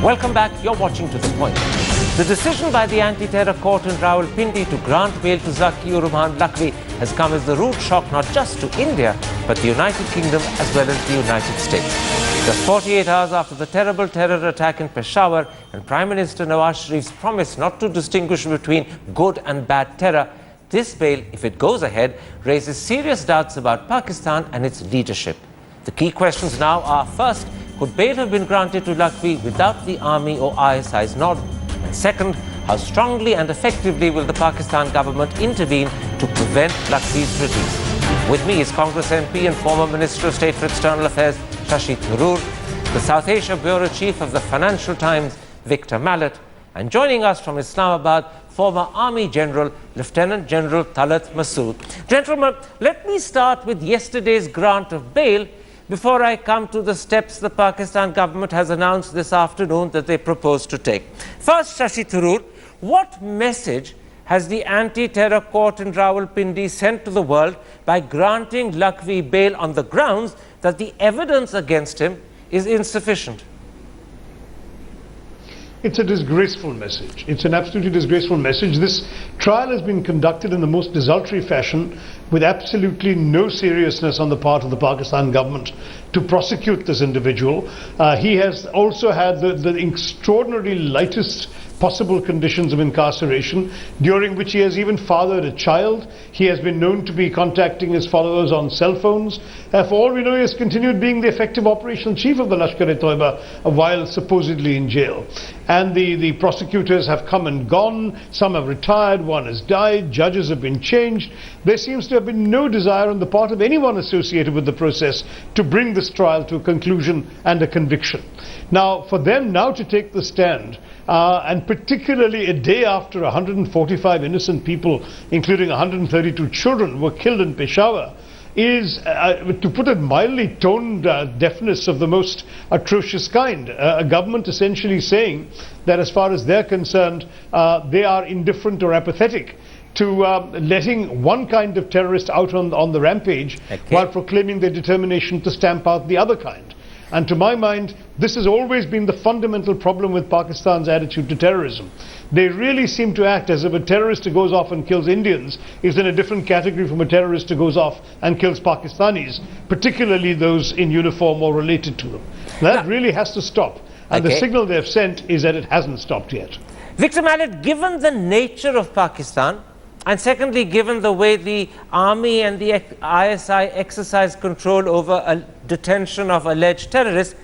Welcome back. You're watching To The Point. The decision by the anti-terror court in Rawalpindi to grant bail to Zaki or Rehman Lakhvi has come as the rude shock not just to India, but the United Kingdom as well as the United States. Just 48 hours after the terrible terror attack in Peshawar and Prime Minister Nawaz Sharif's promise not to distinguish between good and bad terror, this bail, if it goes ahead, raises serious doubts about Pakistan and its leadership. The key questions now are, first, could bail have been granted to Lakhvi without the army or ISI's nod? And second, how strongly and effectively will the Pakistan government intervene to prevent Lakhvi's release? With me is Congress MP and former Minister of State for External Affairs, Shashi Tharoor, the South Asia Bureau Chief of the Financial Times, Victor Mallet, and joining us from Islamabad, former Army General, Lieutenant General Talat Masood. Gentlemen, let me start with yesterday's grant of bail before I come to the steps the Pakistan government has announced this afternoon that they propose to take. First, Shashi Tharoor, what message has the anti-terror court in Rawalpindi sent to the world by granting Lakhvi bail on the grounds that the evidence against him is insufficient? It's a disgraceful message. It's an absolutely disgraceful message. This trial has been conducted in the most desultory fashion, with absolutely no seriousness on the part of the Pakistan government to prosecute this individual. He has also had the extraordinarily lightest possible conditions of incarceration, during which he has even fathered a child. He has been known to be contacting his followers on cell phones. For all we know, he has continued being the effective operational chief of the Lashkar-e-Toiba while supposedly in jail. And the prosecutors have come and gone. Some have retired, one has died, judges have been changed. There seems to have been no desire on the part of anyone associated with the process to bring this trial to a conclusion and a conviction. Now, for them now to take the stand, and particularly a day after 145 innocent people, including 132 children, were killed in Peshawar, is, to put it mildly, tone deafness of the most atrocious kind. A government essentially saying that as far as they're concerned, they are indifferent or apathetic to letting one kind of terrorist out on the rampage, while proclaiming their determination to stamp out the other kind. And to my mind, this has always been the fundamental problem with Pakistan's attitude to terrorism. They really seem to act as if a terrorist who goes off and kills Indians is in a different category from a terrorist who goes off and kills Pakistanis, particularly those in uniform or related to them. That really has to stop. And the signal they've sent is that it hasn't stopped yet. Victor Mallet, given the nature of Pakistan, and secondly, given the way the army and the ISI exercise control over a detention of alleged terrorists,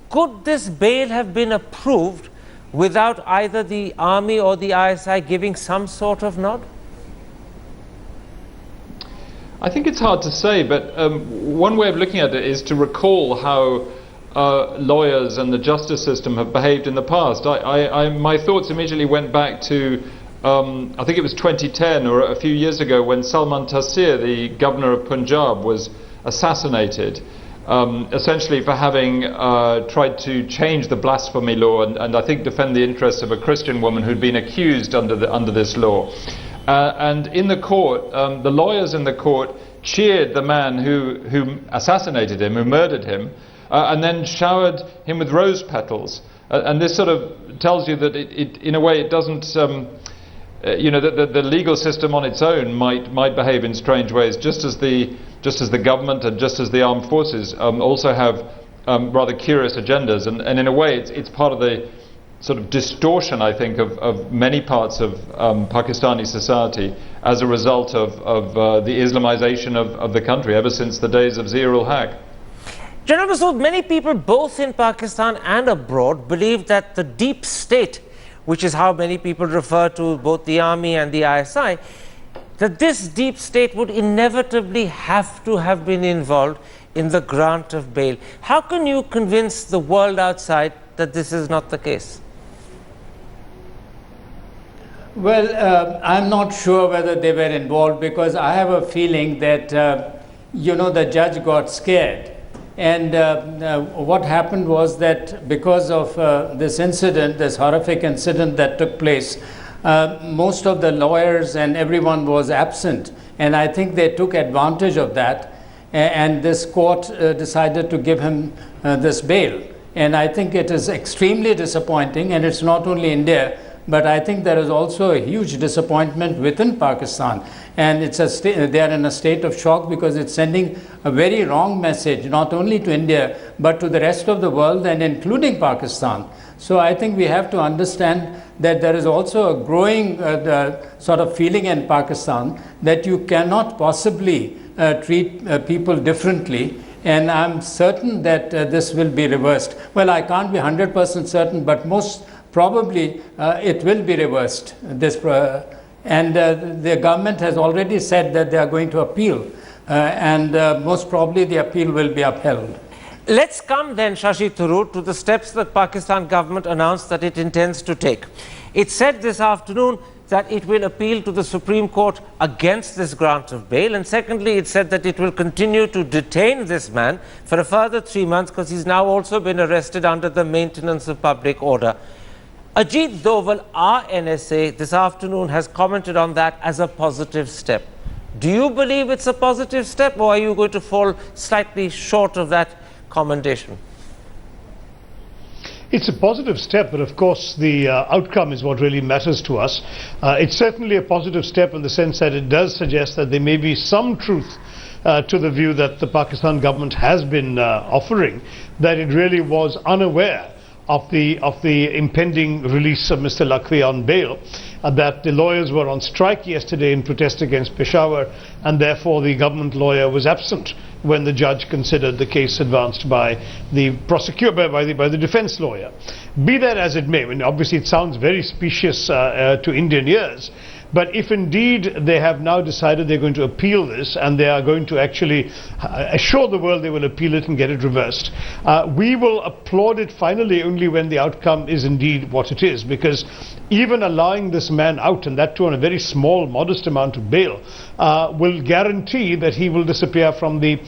could this bail have been approved without either the army or the ISI giving some sort of nod? I think it's hard to say, but one way of looking at it is to recall how lawyers and the justice system have behaved in the past. My thoughts immediately went back to I think it was 2010 or a few years ago, when Salman Taseer, the governor of Punjab, was assassinated, essentially for having tried to change the blasphemy law and I think defend the interests of a Christian woman who'd been accused under this law. And in the court, the lawyers in the court cheered the man who assassinated him, who murdered him, and then showered him with rose petals. And this sort of tells you that it in a way, it doesn't. The legal system on its own might behave in strange ways, just as the government and just as the armed forces also have rather curious agendas, and in a way it's part of the sort of distortion, I think, of many parts of Pakistani society as a result of the Islamization of the country ever since the days of Zia-ul-Haq. General Masood, many people both in Pakistan and abroad believe that the deep state, which is how many people refer to both the army and the ISI, that this deep state would inevitably have to have been involved in the grant of bail. How can you convince the world outside that this is not the case? Well, I'm not sure whether they were involved, because I have a feeling that, the judge got scared. And what happened was that because of this incident, this horrific incident that took place, most of the lawyers and everyone was absent. And I think they took advantage of that. And this court decided to give him this bail. And I think it is extremely disappointing, and it's not only India, but I think there is also a huge disappointment within Pakistan. And it's they are in a state of shock because it's sending a very wrong message, not only to India, but to the rest of the world and including Pakistan. So I think we have to understand that there is also a growing sort of feeling in Pakistan that you cannot possibly treat people differently. And I'm certain that this will be reversed. Well, I can't be 100% certain, but most probably it will be reversed. And the government has already said that they are going to appeal, and most probably the appeal will be upheld. Let's come then, Shashi Tharoor, to the steps that Pakistan government announced that it intends to take. It said this afternoon that it will appeal to the Supreme Court against this grant of bail, and secondly it said that it will continue to detain this man for a further 3 months because he's now also been arrested under the maintenance of public order. Ajit Doval, our NSA, this afternoon has commented on that as a positive step. Do you believe it's a positive step, or are you going to fall slightly short of that commendation? It's a positive step, but of course the outcome is what really matters to us. It's certainly a positive step in the sense that it does suggest that there may be some truth to the view that the Pakistan government has been offering, that it really was unaware of the impending release of Mr. Lakhvi on bail, that the lawyers were on strike yesterday in protest against Peshawar, and therefore the government lawyer was absent when the judge considered the case advanced by the prosecutor, by the defense lawyer. Be that as it may, I mean, obviously it sounds very specious to Indian ears, but if indeed they have now decided they're going to appeal this, and they are going to actually assure the world they will appeal it and get it reversed, we will applaud it finally only when the outcome is indeed what it is, because even allowing this man out, and that too on a very small, modest amount of bail, will guarantee that he will disappear from the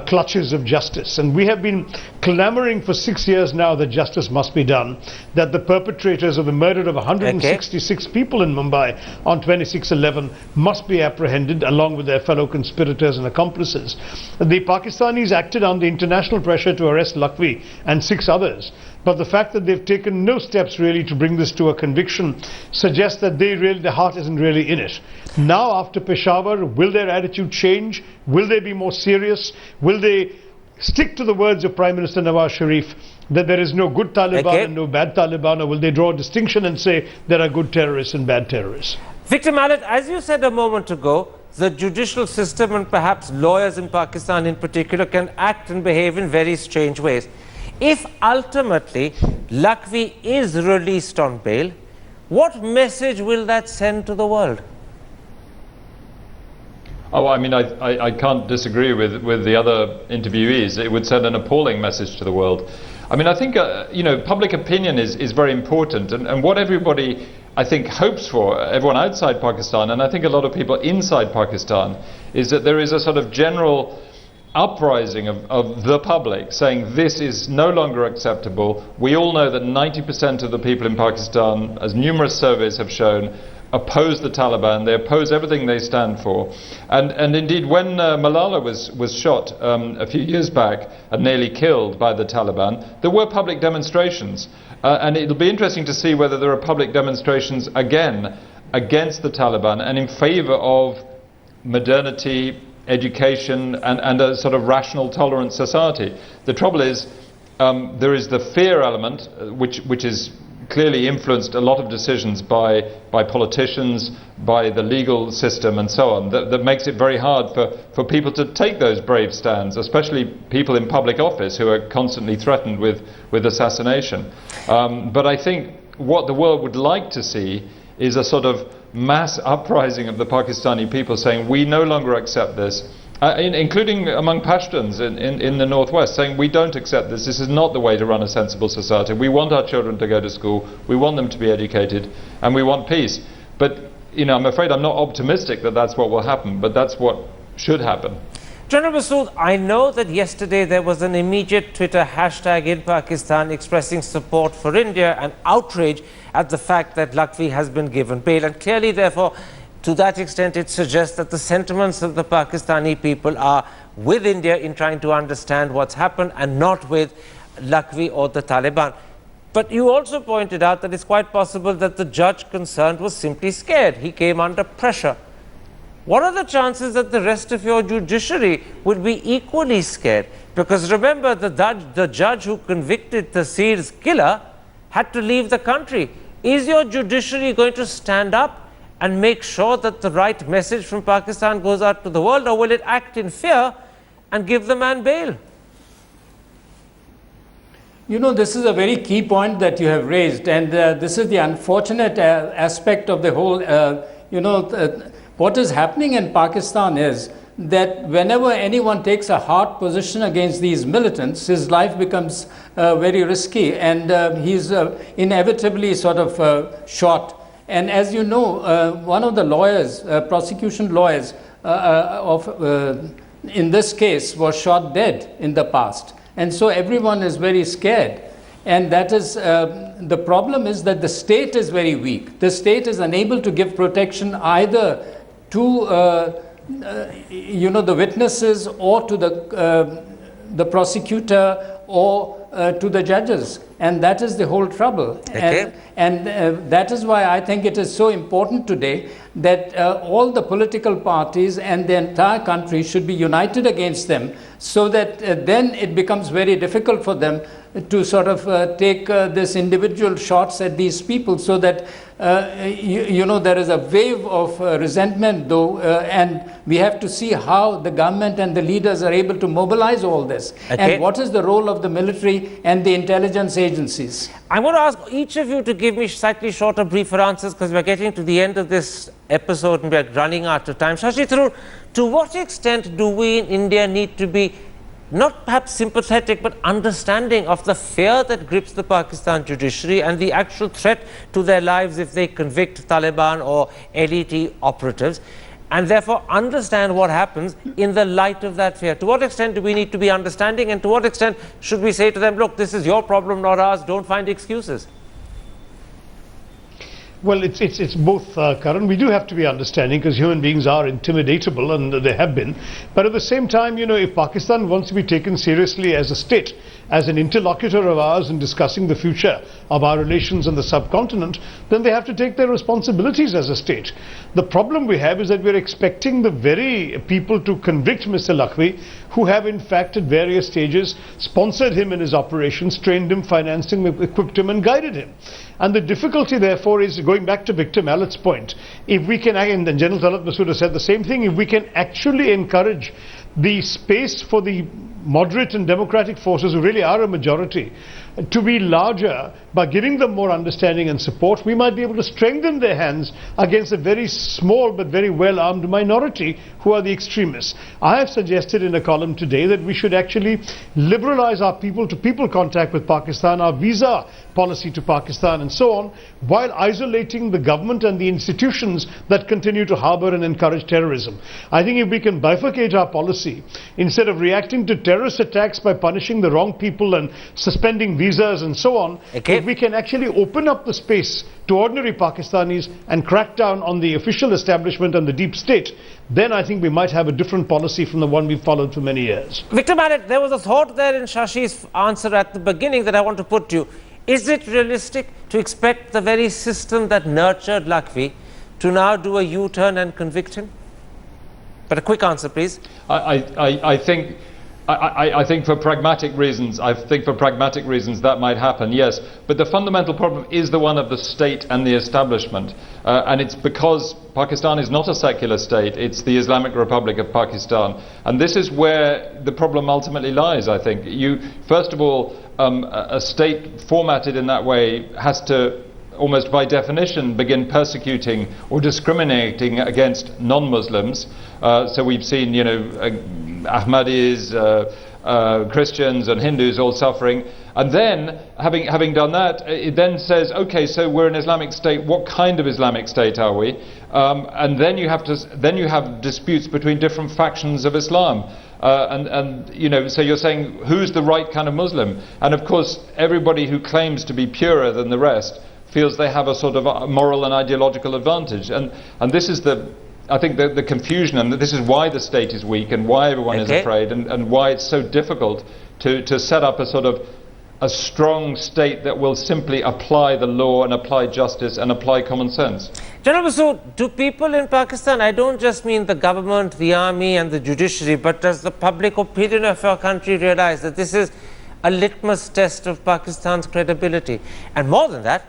clutches of justice. And we have been clamoring for 6 years now that justice must be done, that the perpetrators of the murder of 166 people in Mumbai on 26/11 must be apprehended along with their fellow conspirators and accomplices. The Pakistanis acted under international pressure to arrest Lakhvi and 6 others. But the fact that they've taken no steps really to bring this to a conviction suggests that their heart isn't really in it. Now after Peshawar, will their attitude change? Will they be more serious? Will they stick to the words of Prime Minister Nawaz Sharif that there is no good Taliban and no bad Taliban, or will they draw a distinction and say there are good terrorists and bad terrorists? Victor Mallet, as you said a moment ago, the judicial system and perhaps lawyers in Pakistan in particular can act and behave in very strange ways. If ultimately Lakhvi is released on bail, what message will that send to the world? Oh, I mean, I can't disagree with the other interviewees. It would send an appalling message to the world. I mean, I think, you know, public opinion is very important. And what everybody, I think, hopes for, everyone outside Pakistan, and I think a lot of people inside Pakistan, is that there is a sort of general uprising of the public saying this is no longer acceptable. We all know that 90% of the people in Pakistan, as numerous surveys have shown, oppose the Taliban. They oppose everything they stand for. And indeed, when Malala was shot a few years back and nearly killed by the Taliban, there were public demonstrations. And it'll be interesting to see whether there are public demonstrations again against the Taliban and in favor of modernity, education, and a sort of rational, tolerant society. The trouble is, there is the fear element, which is clearly influenced a lot of decisions by politicians, by the legal system and so on, that makes it very hard for people to take those brave stands, especially people in public office who are constantly threatened with assassination. But I think what the world would like to see is a sort of mass uprising of the Pakistani people saying we no longer accept this, including among Pashtuns in the northwest, saying we don't accept this. This is not the way to run a sensible society. We want our children to go to school, we want them to be educated, and we want peace. But you know, I'm afraid I'm not optimistic that that's what will happen, but that's what should happen. General Massoud, I know that yesterday there was an immediate Twitter hashtag in Pakistan expressing support for India and outrage at the fact that Lakhvi has been given bail, and clearly therefore to that extent it suggests that the sentiments of the Pakistani people are with India in trying to understand what's happened and not with Lakhvi or the Taliban. But you also pointed out that it's quite possible that the judge concerned was simply scared. He came under pressure. What are the chances that the rest of your judiciary would be equally scared? Because remember, the judge who convicted Tasir's killer had to leave the country. Is your judiciary going to stand up and make sure that the right message from Pakistan goes out to the world, or will it act in fear and give the man bail? You know, this is a very key point that you have raised, and this is the unfortunate aspect of the whole, what is happening in Pakistan is that whenever anyone takes a hard position against these militants, his life becomes very risky, and he's inevitably sort of shot. And as you know, one of the lawyers, prosecution lawyers in this case was shot dead in the past. And so everyone is very scared. And that is, the problem is that the state is very weak. The state is unable to give protection either to, the witnesses, or to the prosecutor, or to the judges. And that is the whole trouble. Okay. And that is why I think it is so important today that all the political parties and the entire country should be united against them, so that then it becomes very difficult for them to sort of take this individual shots at these people, so that there is a wave of resentment though, and we have to see how the government and the leaders are able to mobilize all this. Okay. And what is the role of the military and the intelligence agencies? I want to ask each of you to give me slightly shorter, briefer answers, because we're getting to the end of this episode and we're running out of time. Shashi Tharoor, to what extent do we in India need to be not perhaps sympathetic but understanding of the fear that grips the Pakistan judiciary and the actual threat to their lives if they convict Taliban or LET operatives, and therefore understand what happens in the light of that fear? To what extent do we need to be understanding, and to what extent should we say to them, look, this is your problem, not ours, don't find excuses? Well, it's both, Karan. We do have to be understanding, because human beings are intimidatable, and they have been. But at the same time, if Pakistan wants to be taken seriously as a state, as an interlocutor of ours in discussing the future of our relations on the subcontinent, then they have to take their responsibilities as a state. The problem we have is that we're expecting the very people to convict Mr. Lakhvi who have in fact at various stages sponsored him in his operations, trained him, financed him, equipped him and guided him. And the difficulty therefore is, going back to Victor Mallet's point, if we can, and General Talat Masood has said the same thing, if we can actually encourage the space for the moderate and democratic forces, who really are a majority, to be larger by giving them more understanding and support, we might be able to strengthen their hands against a very small but very well-armed minority who are the extremists. I have suggested in a column today that we should actually liberalize our people-to-people contact with Pakistan, our visa policy to Pakistan and so on, while isolating the government and the institutions that continue to harbor and encourage terrorism. I think if we can bifurcate our policy, instead of reacting to terrorist attacks by punishing the wrong people and suspending visas and so on, okay, if we can actually open up the space to ordinary Pakistanis and crack down on the official establishment and the deep state, then I think we might have a different policy from the one we've followed for many years. Victor Mallet, there was a thought there in Shashi's answer at the beginning that I want to put to you. Is it realistic to expect the very system that nurtured Lakhvi to now do a U-turn and convict him? But a quick answer, please. I think for pragmatic reasons, that might happen, yes. But the fundamental problem is the one of the state and the establishment. And it's because Pakistan is not a secular state, it's the Islamic Republic of Pakistan. And this is where the problem ultimately lies, I think. First of all, a state formatted in that way has to, almost by definition, begin persecuting or discriminating against non-Muslims. So we've seen, Ahmadis, Christians and Hindus all suffering. And then, having done that, it then says, okay, so we're an Islamic state. What kind of Islamic state are we? And then you have disputes between different factions of Islam. So you're saying, who's the right kind of Muslim? And of course, everybody who claims to be purer than the rest feels they have a sort of moral and ideological advantage. And this is I think the confusion, and this is why the state is weak and why everyone is afraid, and why it's so difficult to set up a sort of a strong state that will simply apply the law and apply justice and apply common sense. General Masroor, do people in Pakistan, I don't just mean the government, the army and the judiciary, but does the public opinion of our country realize that this is a litmus test of Pakistan's credibility? And more than that,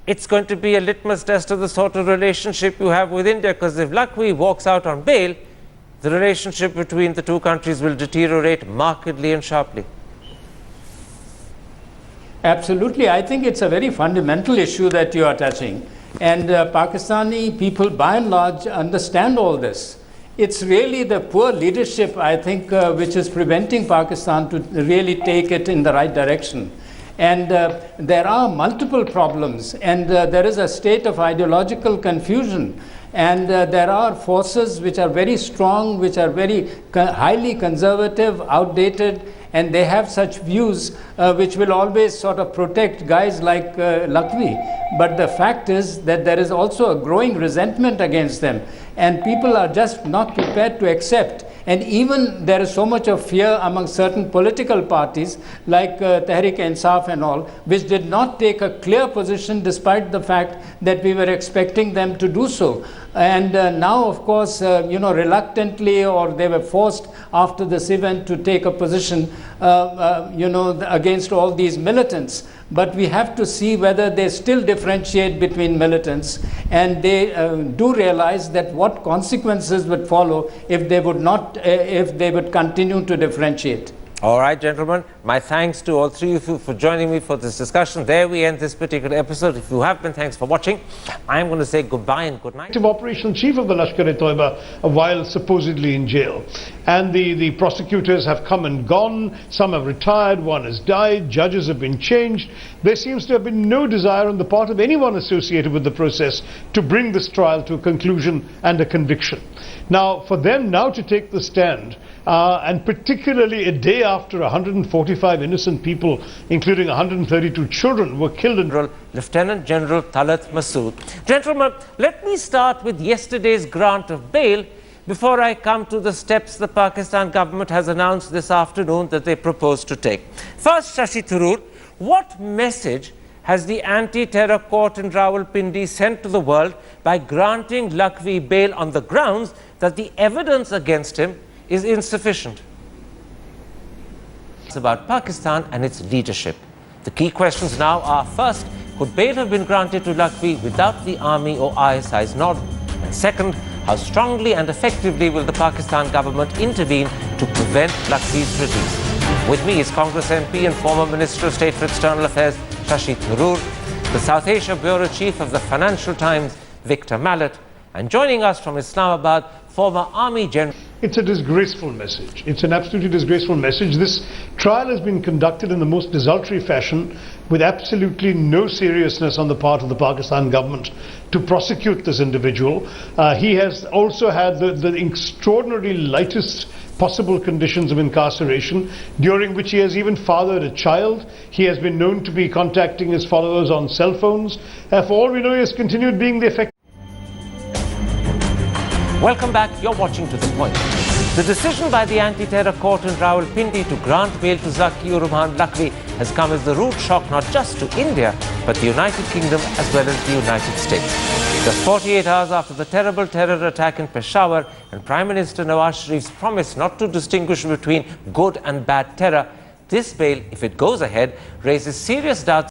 it's going to be a litmus test of the sort of relationship you have with India, because if Lakhvi walks out on bail, the relationship between the two countries will deteriorate markedly and sharply. Absolutely. I think it's a very fundamental issue that you are touching. And Pakistani people, by and large, understand all this. It's really the poor leadership, I think, which is preventing Pakistan to really take it in the right direction. And there are multiple problems, and there is a state of ideological confusion. And there are forces which are very strong, which are very highly conservative, outdated, and they have such views which will always sort of protect guys like Lakhvi. But the fact is that there is also a growing resentment against them, and people are just not prepared to accept. And even there is so much of fear among certain political parties like Tehreek-e-Insaf and all, which did not take a clear position despite the fact that we were expecting them to do so. And now, of course, reluctantly, or they were forced after this event to take a position, against all these militants. But we have to see whether they still differentiate between militants, and they do realize that what consequences would follow if they would not, if they would continue to differentiate. All right, gentlemen, my thanks to all three of you for joining me for this discussion. There we end this particular episode. If you have been, thanks for watching. I'm going to say goodbye and good night. Operational chief of the Lashkar-e-Toiba, while supposedly in jail. And the prosecutors have come and gone. Some have retired, one has died, judges have been changed. There seems to have been no desire on the part of anyone associated with the process to bring this trial to a conclusion and a conviction. Now, for them now to take the stand, and particularly a day after 145 innocent people, including 132 children, were killed in... Lieutenant General Talat Masood. Gentlemen, let me start with yesterday's grant of bail before I come to the steps the Pakistan government has announced this afternoon that they propose to take. First, Shashi Tharoor, what message has the anti-terror court in Rawalpindi sent to the world by granting Lakhvi bail on the grounds that the evidence against him is insufficient? It's about Pakistan and its leadership. The key questions now are, first, could bail have been granted to Lakhvi without the army or ISI's nod? And second, how strongly and effectively will the Pakistan government intervene to prevent Lakhvi's release? With me is Congress MP and former Minister of State for External Affairs, Shashi Tharoor, the South Asia Bureau Chief of the Financial Times, Victor Mallet, and joining us from Islamabad, former Army General. It's a disgraceful message. It's an absolutely disgraceful message. This trial has been conducted in the most desultory fashion, with absolutely no seriousness on the part of the Pakistan government to prosecute this individual. He has also had the extraordinarily lightest possible conditions of incarceration, during which he has even fathered a child. He has been known to be contacting his followers on cell phones. For all we know, he has continued being the effective. Welcome back. You're watching To The Point. The decision by the anti-terror court in Rawalpindi to grant bail to Zaki or Rehman Lakhvi has come as the rude shock not just to India, but the United Kingdom as well as the United States. Just 48 hours after the terrible terror attack in Peshawar and Prime Minister Nawaz Sharif's promise not to distinguish between good and bad terror, this bail, if it goes ahead, raises serious doubts